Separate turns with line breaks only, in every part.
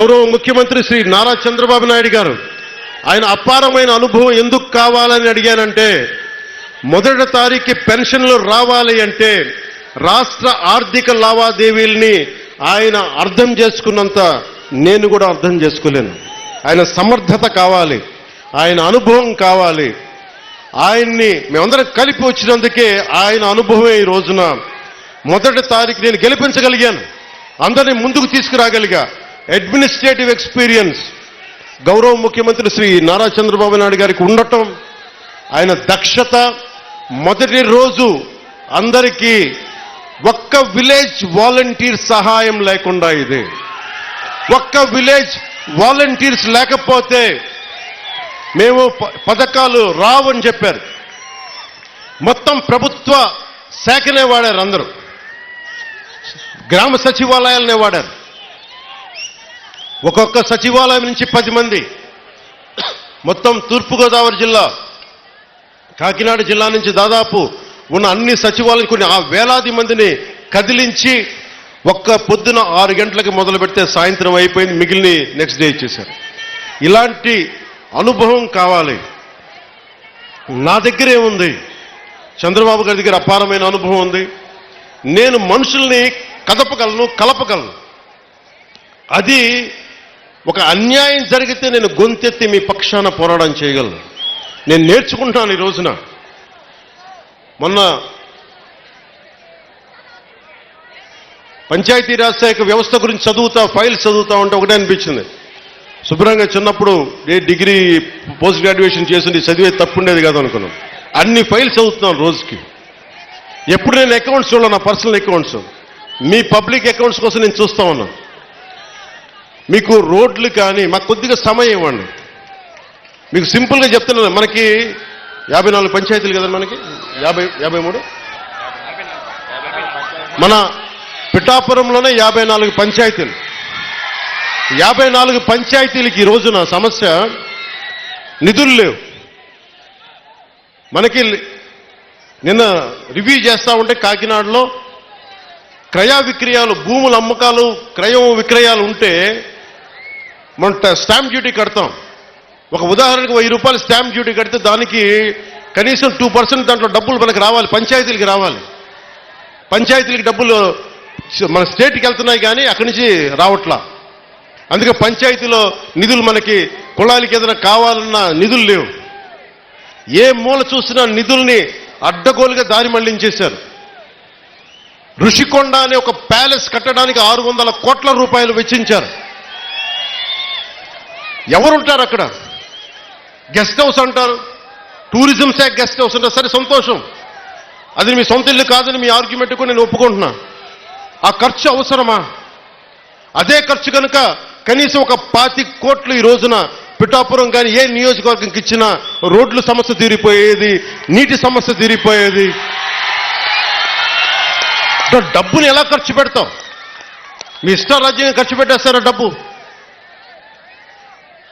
గౌరవ ముఖ్యమంత్రి శ్రీ నారా చంద్రబాబు నాయుడు గారు ఆయన అపారమైన అనుభవం ఎందుకు కావాలని అడిగానంటే, మొదటి తారీఖు పెన్షన్లు రావాలి అంటే రాష్ట్ర ఆర్థిక లావాదేవీల్ని ఆయన అర్థం చేసుకున్నంత నేను కూడా అర్థం చేసుకోలేను. ఆయన సమర్థత కావాలి, ఆయన అనుభవం కావాలి. ఆయన్ని మేమందరం కలిపి వచ్చినందుకే ఆయన అనుభవమే ఈ రోజున మొదటి తారీఖు నేను గెలిపించగలిగాను, అందరినీ ముందుకు తీసుకురాగలిగా. అడ్మినిస్ట్రేటివ్ ఎక్స్పీరియన్స్ గౌరవ ముఖ్యమంత్రి శ్రీ నారా చంద్రబాబు నాయుడు గారికి ఉండటం, ఆయన దక్షత. మొదటి రోజు అందరికీ ఒక్క విలేజ్ వాలంటీర్ సహాయం లేకుండా, ఇది ఒక్క విలేజ్ వాలంటీర్స్ లేకపోతే మేము పథకాలు రావని చెప్పారు. మొత్తం ప్రభుత్వ శాఖనే వాడారు, అందరూ గ్రామ సచివాలయాలనే వాడారు. ఒక్కొక్క సచివాలయం నుంచి 10 మంది, మొత్తం తూర్పుగోదావరి జిల్లా, కాకినాడ జిల్లా నుంచి దాదాపు ఉన్న అన్ని సచివాలయం కొన్ని వేలాది మందిని కదిలించి ఒక్క పొద్దున 6 గంటలకు మొదలు పెడితే సాయంత్రం అయిపోయింది, మిగిలిన నెక్స్ట్ డే ఇచ్చేశారు. ఇలాంటి అనుభవం కావాలి. నా దగ్గరే ఉంది, చంద్రబాబు గారి దగ్గర అపారమైన అనుభవం ఉంది. నేను మనుషుల్ని కదపగలను, కలపగలను. అది ఒక అన్యాయం జరిగితే నేను గొంతెత్తి మీ పక్షాన పోరాటం చేయగలను. నేను నేర్చుకుంటాను ఈ రోజున. మొన్న పంచాయతీరాజ్ శాఖ వ్యవస్థ గురించి ఫైల్స్ చదువుతా ఉంటే ఒకటే అనిపించింది, శుభ్రంగా చిన్నప్పుడు డిగ్రీ పోస్ట్ గ్రాడ్యుయేషన్ చేసి చదివే తప్పుండేది కాదు అనుకున్నాను. అన్ని ఫైల్స్ చదువుతున్నాను రోజుకి. ఎప్పుడు నేను అకౌంట్స్ చూడాలి, నా పర్సనల్ అకౌంట్స్, మీ పబ్లిక్ అకౌంట్స్ కోసం నేను చూస్తా ఉన్నాను. మీకు రోడ్లు కానీ మాకు కొద్దిగా సమయం ఇవ్వండి. మీకు సింపుల్గా చెప్తున్నాను, మనకి 54 పంచాయతీలు కదా, మనకి 53 మన పిఠాపురంలోనే 54 పంచాయతీలు. 54 పంచాయతీలకి ఈ రోజున సమస్య నిధులు లేవు. మనకి నిన్న రివ్యూ చేస్తా ఉంటే కాకినాడలో క్రయ విక్రయాలు, భూముల అమ్మకాలు, క్రయం విక్రయాలు ఉంటే మనం స్టాంప్ డ్యూటీ కడతాం. ఒక ఉదాహరణకు 1000 రూపాయలు స్టాంప్ డ్యూటీ కడితే దానికి కనీసం 2% దాంట్లో డబ్బులు మనకు రావాలి, పంచాయతీలకి రావాలి. పంచాయతీలకి డబ్బులు మన స్టేట్కి వెళ్తున్నాయి కానీ అక్కడి నుంచి రావట్లా. అందుకే పంచాయతీలో నిధులు మనకి కులాలకి ఏదైనా కావాలన్నా నిధులు లేవు. ఏ మూల చూసినా నిధుల్ని అడ్డగోలుగా దారి మళ్లించేశారు. ఋషికొండ అనే ఒక ప్యాలెస్ కట్టడానికి 600 కోట్ల రూపాయలు వెచ్చించారు. ఎవరుంటారు అక్కడ? గెస్ట్ హౌస్ అంటారు, టూరిజం శాఖ గెస్ట్ హౌస్ అంటారు. సరే, సంతోషం, అది మీ సొంత ఇల్లు కాదని మీ ఆర్గ్యుమెంట్ కూడా నేను ఒప్పుకుంటున్నా. ఆ ఖర్చు అవసరమా? అదే ఖర్చు కనుక కనీసం ఒక 25 కోట్లు ఈ రోజున పిఠాపురం కానీ ఏ నియోజకవర్గంకి ఇచ్చినా రోడ్ల సమస్య తీరిపోయేది, నీటి సమస్య తీరిపోయేది. డబ్బుని ఎలా ఖర్చు పెడతాం? మీ ఇష్టారాజ్యంగా ఖర్చు పెట్టేస్తారా డబ్బు?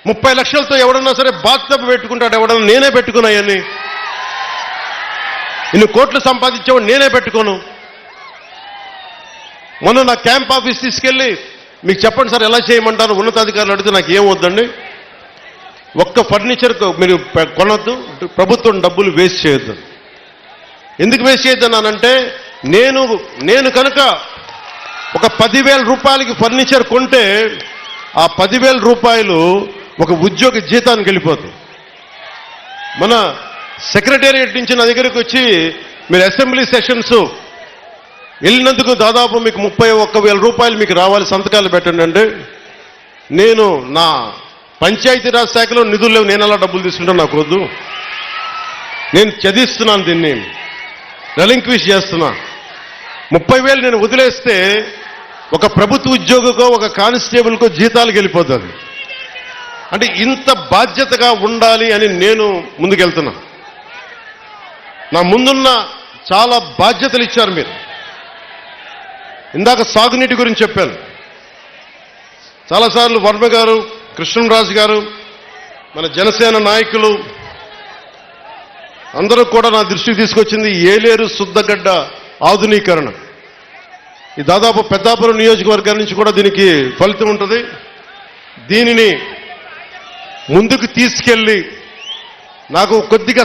30 లక్షలతో ఎవడన్నా సరే బాత్టబ్ పెట్టుకుంటాడు, ఎవడన్నా నేనే పెట్టుకున్నాయని. ఇన్ని కోట్లు సంపాదించేవాడు నేనే పెట్టుకోను. మొన్న నా క్యాంప్ ఆఫీస్ తీసుకెళ్ళి మీకు చెప్పండి సార్ ఎలా చేయమంటారు ఉన్నతాధికారులు అడిగితే నాకు ఏం వద్దండి, ఒక్క ఫర్నిచర్ మీరు కొనొద్దు, ప్రభుత్వం డబ్బులు వేస్ట్ చేయొద్దు. ఎందుకు వేస్ట్ చేయొద్దన్నానంటే, నేను కనుక ఒక 10,000 రూపాయలకి ఫర్నిచర్ కొంటే ఆ 10,000 రూపాయలు ఒక ఉద్యోగి జీతానికి వెళ్ళిపోతుంది. మన సెక్రటేరియట్ నుంచి నా దగ్గరికి వచ్చి మీరు అసెంబ్లీ సెషన్స్ వెళ్ళినందుకు దాదాపు మీకు 31,000 రూపాయలు మీకు రావాలి, సంతకాలు పెట్టండి అంటే, నేను నా పంచాయతీరాజ్ శాఖలో నిధులు లేవు, నేను అలా డబ్బులు తీసుకుంటాను, నాకు వద్దు. నేను చదివిస్తున్నాను, దీన్ని రెలింక్విష్ చేస్తున్నా. 30,000 నేను వదిలేస్తే ఒక ప్రభుత్వ ఉద్యోగికో ఒక కానిస్టేబుల్కో జీతాలకు వెళ్ళిపోతుంది. అంటే ఇంత బాధ్యతగా ఉండాలి అని నేను ముందుకెళ్తున్నా. నా ముందున్న చాలా బాధ్యతలు ఇచ్చారు మీరు. ఇందాక సాగునీటి గురించి చెప్పాను. చాలాసార్లు వర్మ గారు, కృష్ణరాజు గారు, మన జనసేన నాయకులు అందరూ కూడా నా దృష్టికి తీసుకొచ్చింది ఏలేరు శుద్ధగడ్డ ఆధునీకరణ. ఈ దాదాపు పెద్దాపురం నియోజకవర్గం నుంచి కూడా దీనికి ఫలితం ఉంటుంది. దీనిని ముందుకు తీసుకెళ్ళి నాకు కొద్దిగా